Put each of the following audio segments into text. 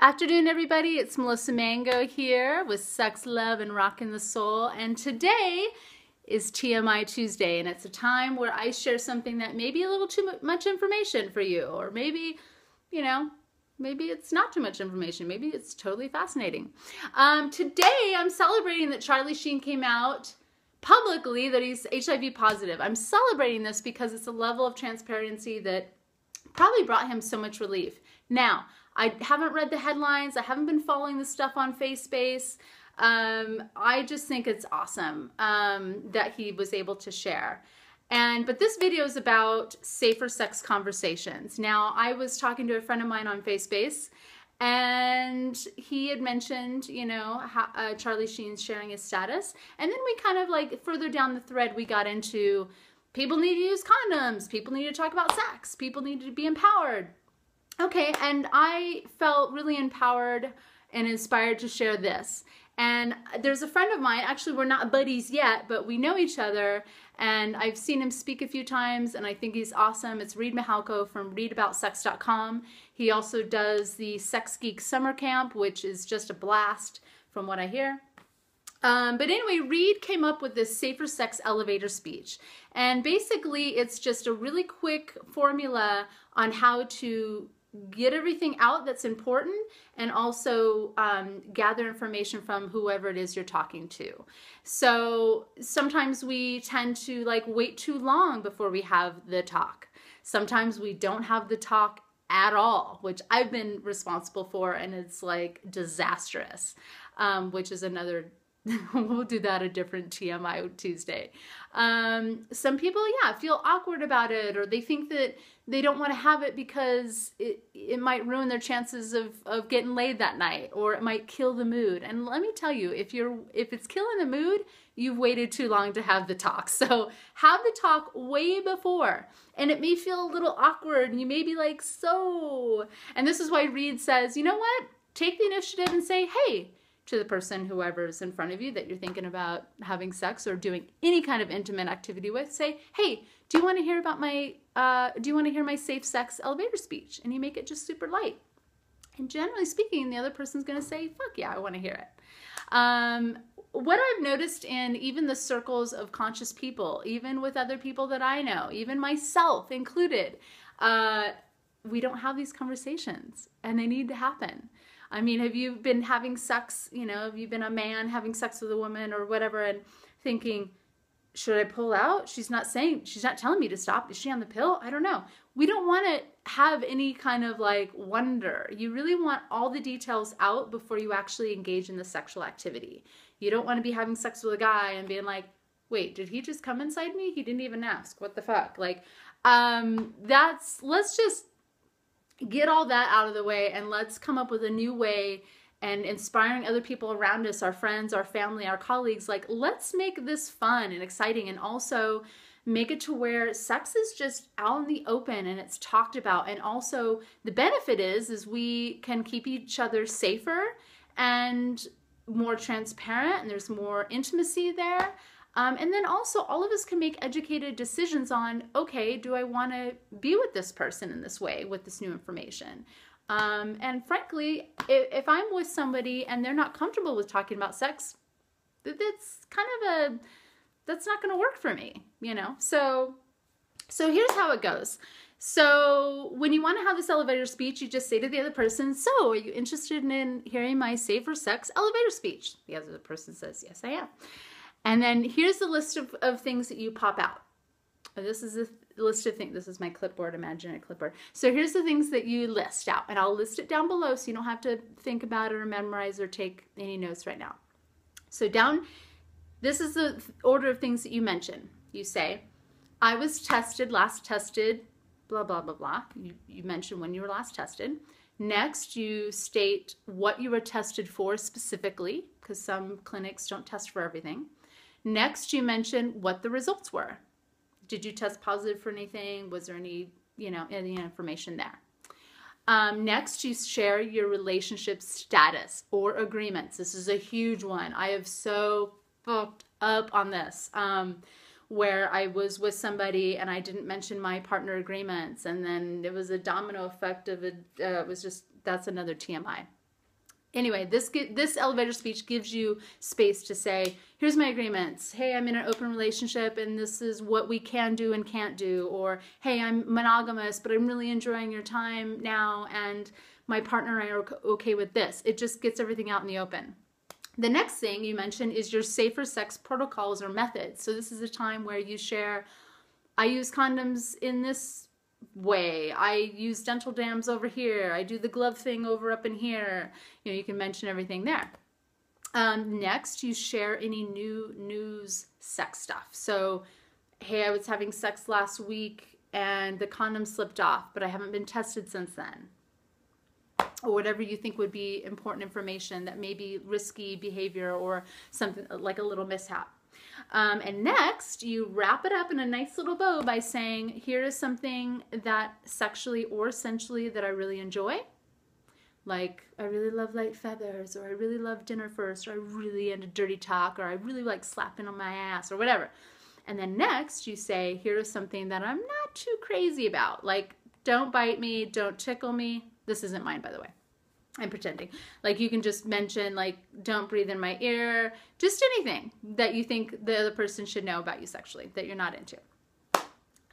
Afternoon, everybody. It's Melissa Mango here with Sex, Love, and Rockin' the Soul. And today is TMI Tuesday, and it's a time where I share something that may be a little too much information for you, or maybe, maybe it's not too much information. Maybe it's totally fascinating. Today, I'm celebrating that Charlie Sheen came out publicly that he's HIV positive. I'm celebrating this because it's a level of transparency that probably brought him so much relief. Now, I haven't read the headlines. I haven't been following the stuff on FaceSpace. I just think it's awesome that he was able to share. But this video is about safer sex conversations. Now, I was talking to a friend of mine on FaceSpace, and he had mentioned, how, Charlie Sheen's sharing his status. And then we kind of like further down the thread, we got into people need to use condoms. People need to talk about sex. People need to be empowered. Okay, and I felt really empowered and inspired to share this. And there's a friend of mine, actually we're not buddies yet, but we know each other, and I've seen him speak a few times, and I think he's awesome. It's Reid Mihalko from readaboutsex.com. He also does the Sex Geek Summer Camp, which is just a blast from what I hear. But anyway, Reid came up with this safer sex elevator speech. And basically, it's just a really quick formula on how to get everything out that's important and also gather information from whoever it is you're talking to. So sometimes we tend to wait too long before we have the talk. Sometimes we don't have the talk at all, which I've been responsible for, and it's like disastrous, which is another we'll do that a different TMI Tuesday. Some people, feel awkward about it, or they think that they don't want to have it because it might ruin their chances of getting laid that night, or it might kill the mood. And let me tell you, if it's killing the mood, you've waited too long to have the talk. So have the talk way before. And it may feel a little awkward, and you may be like, so. And this is why Reid says, you know what? Take the initiative and say, hey, to the person, whoever's in front of you that you're thinking about having sex or doing any kind of intimate activity with, say, hey, do you want to hear about my safe sex elevator speech? And you make it just super light. And generally speaking, the other person's going to say, fuck yeah, I want to hear it. What I've noticed in even the circles of conscious people, even with other people that I know, even myself included, we don't have these conversations, and they need to happen. I mean, have you been having sex, have you been a man having sex with a woman or whatever, and thinking, should I pull out? She's not telling me to stop. Is she on the pill? I don't know. We don't want to have any kind of wonder. You really want all the details out before you actually engage in the sexual activity. You don't want to be having sex with a guy and being like, wait, did he just come inside me? He didn't even ask. What the fuck? Let's just get all that out of the way, and let's come up with a new way and inspiring other people around us, our friends, our family, our colleagues. Let's make this fun and exciting, and also make it to where sex is just out in the open and it's talked about. And also the benefit is we can keep each other safer and more transparent, and there's more intimacy there. And then also all of us can make educated decisions on, okay, do I want to be with this person in this way with this new information? And frankly, if I'm with somebody and they're not comfortable with talking about sex, that's not going to work for me, So here's how it goes. So when you want to have this elevator speech, you just say to the other person, so are you interested in hearing my safer sex elevator speech? The other person says, yes, I am. And then here's the list of things that you pop out. This is a list of things. This is my clipboard, imaginary clipboard. So here's the things that you list out. And I'll list it down below so you don't have to think about it or memorize or take any notes right now. So this is the order of things that you mention. You say, I was last tested, blah, blah, blah, blah. You mention when you were last tested. Next, you state what you were tested for specifically, because some clinics don't test for everything. Next, you mention what the results were. Did you test positive for anything? Was there any information there? Next, you share your relationship status or agreements. This is a huge one. I have so fucked up on this, where I was with somebody and I didn't mention my partner agreements, and then it was a domino effect of it. It was just, that's another TMI. Anyway, this elevator speech gives you space to say, here's my agreements. Hey, I'm in an open relationship and this is what we can do and can't do. Or, hey, I'm monogamous, but I'm really enjoying your time now and my partner and I are okay with this. It just gets everything out in the open. The next thing you mentioned is your safer sex protocols or methods. So this is a time where you share, I use condoms in this way, I use dental dams over here, I do the glove thing over up in here. You know, you can mention everything there. Next, you share any new news sex stuff. So, hey, I was having sex last week and the condom slipped off, but I haven't been tested since then. Or whatever you think would be important information that may be risky behavior or something like a little mishap. And next, you wrap it up in a nice little bow by saying, here is something that sexually or sensually that I really enjoy. Like, I really love light feathers, or I really love dinner first, or I really into dirty talk, or I really like slapping on my ass, or whatever. And then next, you say, here is something that I'm not too crazy about. Like, don't bite me, don't tickle me. This isn't mine, by the way. I'm pretending. Like, you can just mention, like, don't breathe in my ear, just anything that you think the other person should know about you sexually that you're not into.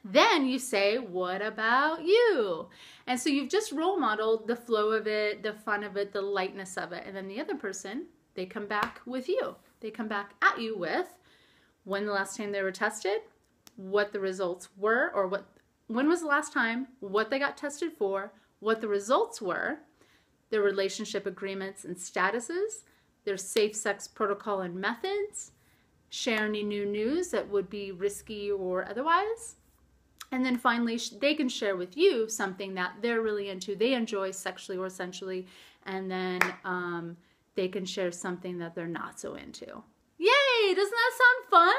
Then you say, what about you? And so you've just role modeled the flow of it, the fun of it, the lightness of it. And then the other person, they come back with you. They come back at you with when the last time they were tested, what the results were, or when was the last time, what they got tested for, what the results were, their relationship agreements and statuses, their safe sex protocol and methods, share any new news that would be risky or otherwise. And then finally, they can share with you something that they're really into, they enjoy sexually or sensually, and then they can share something that they're not so into. Yay! Doesn't that sound fun?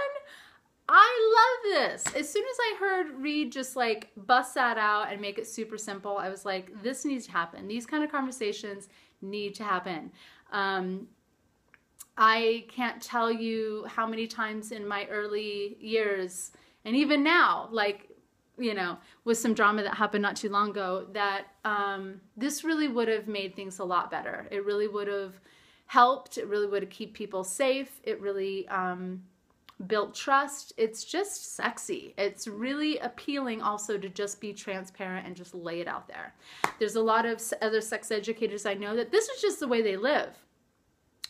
I love this. As soon as I heard Reid just like bust that out and make it super simple, I was like, this needs to happen. These kind of conversations need to happen. I can't tell you how many times in my early years, and even now, like, you know, with some drama that happened not too long ago, that this really would have made things a lot better. It really would have helped. It really would have kept people safe. It really built trust. It's just sexy. It's really appealing also to just be transparent and just lay it out there. There's a lot of other sex educators I know that this is just the way they live.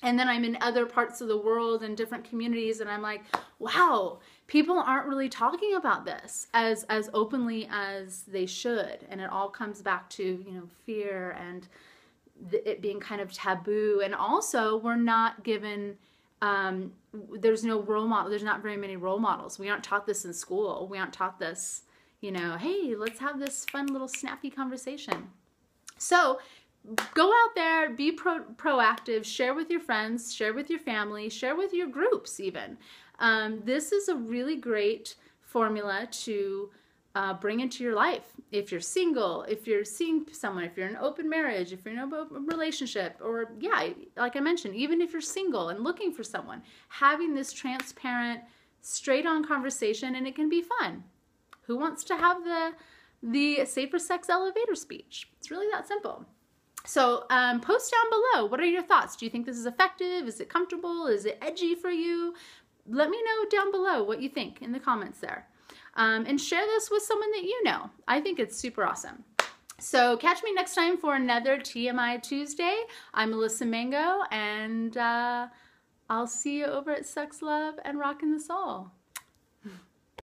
And then I'm in other parts of the world and different communities and I'm like, wow, people aren't really talking about this as openly as they should. And it all comes back to, you know, fear and it being kind of taboo. And also we're not given there's no role model. There's not very many role models. We aren't taught this in school. We aren't taught this, you know, hey, let's have this fun little snappy conversation. So go out there, be proactive, share with your friends, share with your family, share with your groups even. This is a really great formula to bring into your life. If you're single, if you're seeing someone, if you're in an open marriage, if you're in a relationship, or yeah, like I mentioned, even if you're single and looking for someone, having this transparent, straight on conversation, and it can be fun. Who wants to have the safer sex elevator speech? It's really that simple. So post down below. What are your thoughts? Do you think this is effective? Is it comfortable? Is it edgy for you? Let me know down below what you think in the comments there. And share this with someone that you know. I think it's super awesome. So catch me next time for another TMI Tuesday. I'm Melissa Mango, and I'll see you over at Sex, Love, and Rockin' the Soul.